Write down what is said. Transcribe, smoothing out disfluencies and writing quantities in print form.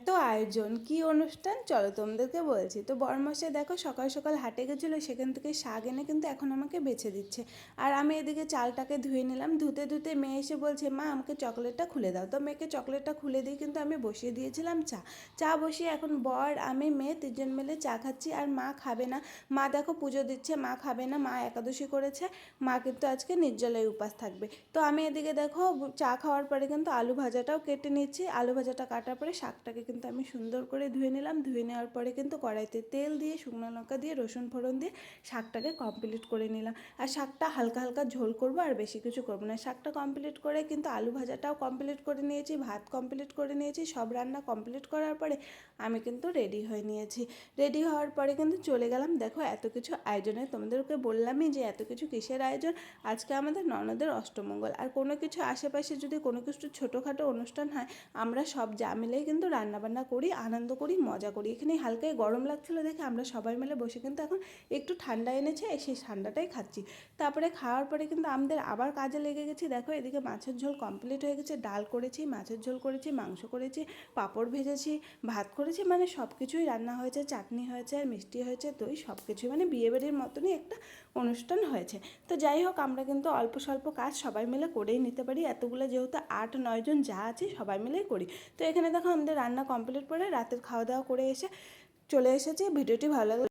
এত আয়োজন কি অনুষ্ঠান চলো তোমাদেরকে বলছি। তো বরমশাই দেখো সকাল সকাল হাটে গেছিলো, সেখান থেকে শাক এনে কিন্তু এখন আমাকে বেছে দিচ্ছে। আর আমি এদিকে চালটাকে ধুয়ে নিলাম, ধুতে ধুতে মেয়ে এসে বলছে মা আমাকে চকলেটটা খুলে দাও। তো মেয়েকে চকলেটটা খুলে দিয়ে কিন্তু আমি বসিয়ে দিয়েছিলাম চা। চা বসিয়ে এখন বর আমি মেয়ে তিনজন মিলে চা খাচ্ছি। আর মা খাবে না, মা দেখো পুজো দিচ্ছে, মা খাবে না, মা একাদশী করেছে, মা কিন্তু আজকে নির্জলায় উপাস থাকবে। তো আমি এদিকে দেখো চা খাওয়ার পরে কিন্তু আলু ভাজাটাও কেটে নিচ্ছি। আলু ভাজাটা কাটার পরে শাকটাকে কিন্তু আমি সুন্দর করে ধুয়ে নিলাম। ধুয়ে নেওয়ার পরে কিন্তু কড়াইতে তেল দিয়ে শুকনো লঙ্কা দিয়ে রসুন ফোড়ন দিয়ে শাকটাকে কমপ্লিট করে নিলাম। আর শাকটা হালকা হালকা ঝোল করবো, আর বেশি কিছু করবো না। শাকটা কমপ্লিট করে কিন্তু আলু ভাজাটাও কমপ্লিট করে নিয়েছি, ভাত কমপ্লিট করে নিয়েছি। সব রান্না কমপ্লিট করার পরে আমি কিন্তু রেডি হয়ে নিয়েছি। রেডি হওয়ার পরে কিন্তু চলে গেলাম। দেখো এত কিছু আয়োজনে তোমাদেরকে বললামই যে এত কিছু কিসের আয়োজন। আজকে আমাদের ননদের অষ্টমঙ্গল। আর কোনো কিছু আশেপাশে যদি কোনো কিছু ছোটোখাটো অনুষ্ঠান হয়, আমরা সব যা মিলেই কিন্তু রান্নাবান্না করি, আনন্দ করি, মজা করি। এখানে হালকাই গরম লাগছিলো দেখে আমরা সবাই মিলে বসে কিন্তু এখন একটু ঠান্ডা এনেছে, সেই ঠান্ডাটাই খাচ্ছি। তারপরে খাওয়ার পরে কিন্তু আমাদের আবার কাজে লেগে গেছি। দেখো এদিকে মাছের ঝোল কমপ্লিট হয়ে গেছে, ডাল করেছি, মাছের ঝোল করেছি, মাংস করেছি, পাঁপড় ভেজেছি, ভাত করেছি, মানে সব কিছুই রান্না হয়েছে, চাটনি হয়েছে, আর মিষ্টি হয়েছে, দই, সব কিছুই মানে বিয়েবাড়ির মতনই একটা অনুষ্ঠান হয়েছে। তো যাই হোক, আমরা কিন্তু অল্প স্বল্প কাজ সবাই মিলে করেই নিতে পারি। এতগুলো যেহেতু 8-9 জন যা আছে সবাই মিলেই করি। তো এখানে দেখো আমাদের রান্না কমপ্লিট করে রাতের খাওয়া দাওয়া করে এসে চলে এসেছি। ভিডিওটি ভালো লাগলে